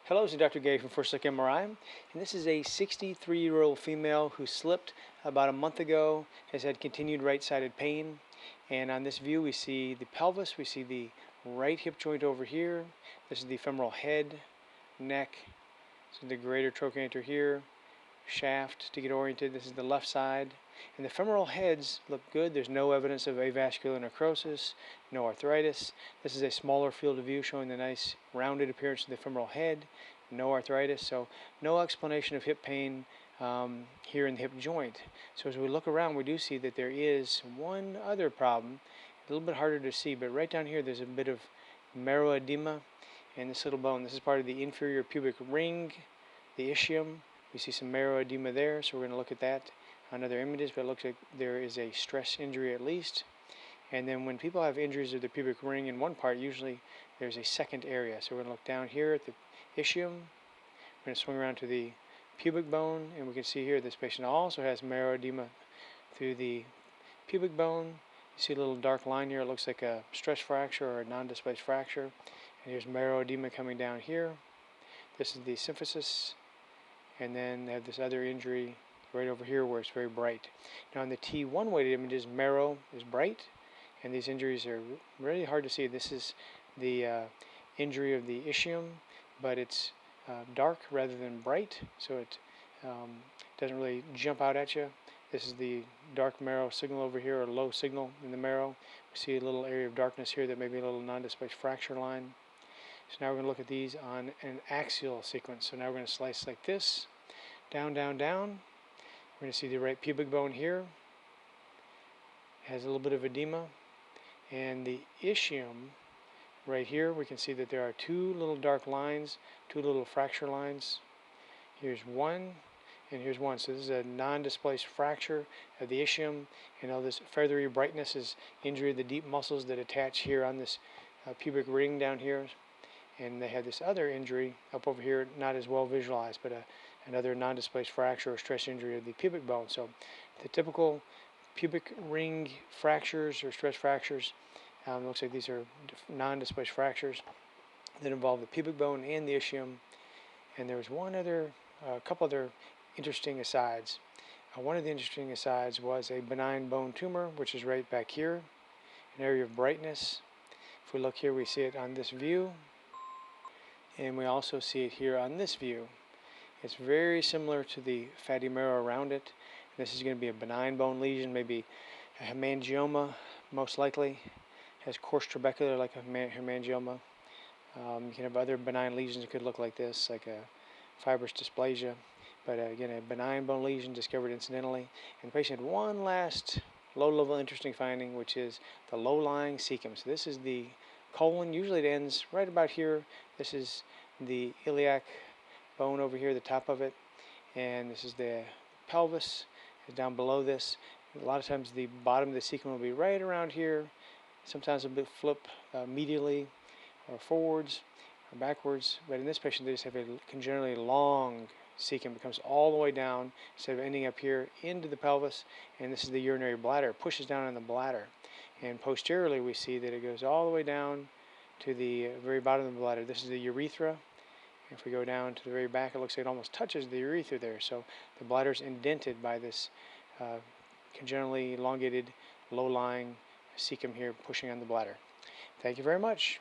Hello, this is Dr. Gay from First Look MRI, and this is a 63-year-old female who slipped about a month ago, has had continued right-sided pain, and on this view we see the pelvis, we see the right hip joint over here, this is the femoral head, neck, this is the greater trochanter here, shaft to get oriented, this is the left side, and the femoral heads look good. There's no evidence of avascular necrosis, no arthritis. This is a smaller field of view showing the nice rounded appearance of the femoral head, no arthritis, so no explanation of hip pain here in the hip joint. So as we look around, we do see that there is one other problem, a little bit harder to see, but right down here there's a bit of marrow edema in this little bone. This is part of the inferior pubic ring, the ischium. We see some marrow edema there, so we're going to look at that on other images, but it looks like there is a stress injury at least. And then when people have injuries of the pubic ring in one part, usually there's a second area. So we're going to look down here at the ischium. We're going to swing around to the pubic bone, and we can see here this patient also has marrow edema through the pubic bone. You see a little dark line here. It looks like a stress fracture or a non-displaced fracture. And here's marrow edema coming down here. This is the symphysis. And then they have this other injury right over here where it's very bright. Now in the T1 weighted images, marrow is bright, and these injuries are really hard to see. This is the injury of the ischium, but it's dark rather than bright, so it doesn't really jump out at you. This is the dark marrow signal over here, or low signal in the marrow. We see a little area of darkness here that may be a little non-displaced fracture line. So now we're going to look at these on an axial sequence. So now we're going to slice like this, down, down, down. We're going to see the right pubic bone here. It has a little bit of edema. And the ischium right here, we can see that there are two little dark lines, two little fracture lines. Here's one, and here's one. So this is a non-displaced fracture of the ischium, and all this feathery brightness is injury of the deep muscles that attach here on this pubic ring down here. And they had this other injury up over here, not as well visualized, but another non-displaced fracture or stress injury of the pubic bone. So the typical pubic ring fractures or stress fractures, looks like these are non-displaced fractures that involve the pubic bone and the ischium. And there was a couple other interesting asides. One of the interesting asides was a benign bone tumor, which is right back here, an area of brightness. If we look here, we see it on this view. And we also see it here on this view. It's very similar to the fatty marrow around it. This is going to be a benign bone lesion, maybe a hemangioma, most likely. It has coarse trabecular like a hemangioma. You can have other benign lesions that could look like this, like a fibrous dysplasia. But again, a benign bone lesion discovered incidentally. And the patient had one last low-level interesting finding, which is the low-lying cecum. So this is the colon. Usually it ends right about here. This is the iliac bone over here, the top of it, and this is the pelvis is down below this. A lot of times the bottom of the cecum will be right around here. Sometimes it'll flip medially or forwards or backwards, but in this patient they just have a congenitally long cecum. It comes all the way down instead of ending up here into the pelvis, and this is the urinary bladder. It pushes down on the bladder. And posteriorly we see that it goes all the way down to the very bottom of the bladder. This is the urethra. If we go down to the very back, it looks like it almost touches the urethra there. So the bladder is indented by this congenitally elongated, low-lying cecum here pushing on the bladder. Thank you very much.